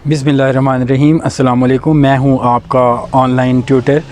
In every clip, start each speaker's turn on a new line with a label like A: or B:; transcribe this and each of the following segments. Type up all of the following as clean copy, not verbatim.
A: बिस्मिल्लाहिर्रहमानिर्रहीम। अस्सलाम वालेकुम। मैं हूं आपका ऑनलाइन ट्यूटर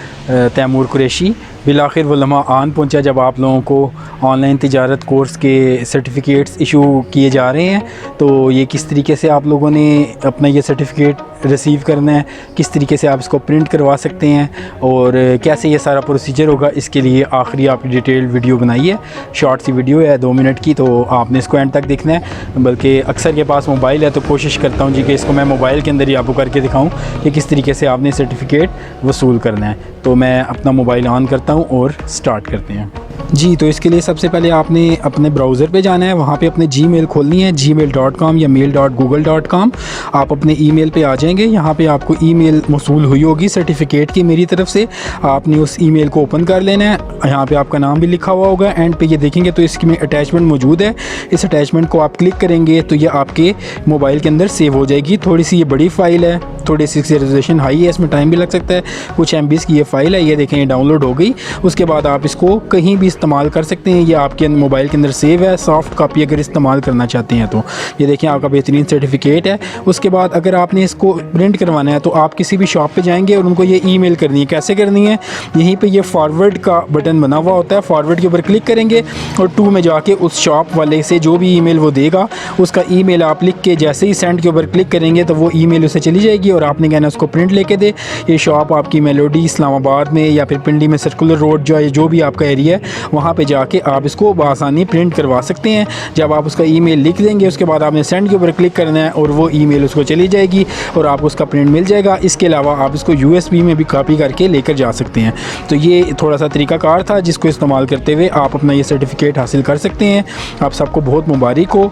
A: तैमूर कुरैशी। बिलाखिर वो लम्हा आन पहुंचा जब आप लोगों को ऑनलाइन तिजारत कोर्स के सर्टिफ़िकेट्स इशू किए जा रहे हैं। तो ये किस तरीके से आप लोगों ने अपना ये सर्टिफ़िकेट रिसीव करना है, किस तरीके से आप इसको प्रिंट करवा सकते हैं और कैसे ये सारा प्रोसीजर होगा, इसके लिए आखिरी आपकी डिटेल्ड वीडियो बनाई है। शॉर्ट सी वीडियो है 2 मिनट की, तो आपने इसको एंड तक देखना है। बल्कि अक्सर के पास मोबाइल है तो कोशिश करता हूँ जी कि इसको मैं मोबाइल के अंदर ही आपको करके दिखाऊँ कि किस तरीके से आपने सर्टिफ़िकेट वसूल करना है। तो मैं अपना मोबाइल ऑन करता हूँ और स्टार्ट करते हैं जी। तो इसके लिए सबसे पहले आपने अपने ब्राउज़र पे जाना है, वहाँ पे अपने जीमेल खोलनी है, gmail.com या mail.google.com। आप अपने ईमेल पे आ जाएंगे। यहाँ पे आपको ईमेल मौसूल हुई होगी सर्टिफ़िकेट की मेरी तरफ से। आपने उस ईमेल को ओपन कर लेना है। यहाँ पे आपका नाम भी लिखा हुआ होगा। एंड पे ये देखेंगे तो इसमें अटैचमेंट मौजूद है। इस अटैचमेंट को आप क्लिक करेंगे तो ये आपके मोबाइल के अंदर सेव हो जाएगी। थोड़ी सी ये बड़ी फ़ाइल है, थोड़ी सी रेजोल्यूशन हाई है, इसमें टाइम भी लग सकता है। कुछ MBs की ये फ़ाइल है। ये देखें, ये डाउनलोड हो गई। उसके बाद आप इसको कहीं भी इस्तेमाल कर सकते हैं। ये आपके मोबाइल के अंदर सेव है। सॉफ्ट कॉपी अगर इस्तेमाल करना चाहते हैं तो ये देखें, आपका बेहतरीन सर्टिफिकेट है। उसके बाद अगर आपने इसको प्रिंट करवाना है तो आप किसी भी शॉप पे जाएंगे और उनको ये ईमेल करनी है। कैसे करनी है? यहीं पे ये फॉरवर्ड का बटन बना हुआ होता है, फॉरवर्ड के ऊपर क्लिक करेंगे और 2 में जाके उस शॉप वाले से जो भी ईमेल वो देगा उसका ईमेल आप लिख के जैसे ही सेंड के ऊपर क्लिक करेंगे तो वो ईमेल उसे चली जाएगी और आपने कहना उसको प्रिंट लेके दे। ये शॉप आपकी मेलोडी इस्लामाबाद में या फिर पिंडी में सर्कुलर रोड जो भी आपका एरिया है वहाँ पे जाके आप इसको बआसानी प्रिंट करवा सकते हैं। जब आप उसका ईमेल लिख देंगे उसके बाद आपने सेंड के ऊपर क्लिक करना है और वो ईमेल उसको चली जाएगी और आपको उसका प्रिंट मिल जाएगा। इसके अलावा आप इसको USB में भी कॉपी करके लेकर जा सकते हैं। तो ये थोड़ा सा तरीकाकार था जिसको इस्तेमाल करते हुए आप अपना ये सर्टिफिकेट हासिल कर सकते हैं। आप सबको बहुत मुबारक हो।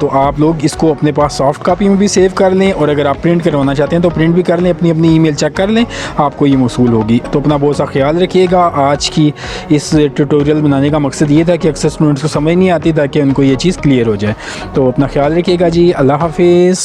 A: तो आप लोग इसको अपने पास सॉफ्ट कॉपी में भी सेव कर लें और अगर आप प्रिंट करवाना चाहते हैं तो प्रिंट भी कर लें, अपनी ईमेल चेक कर लें, आपको ये मौसूल होगी। तो अपना बहुत सा ख्याल रखिएगा। आज की इस ट्यूटोरियल बनाने का मकसद ये था कि अक्सर स्टूडेंट्स को समझ नहीं आती ताकि उनको ये चीज़ क्लियर हो जाए। तो अपना ख्याल रखिएगा जी। अल्लाह हाफिज़।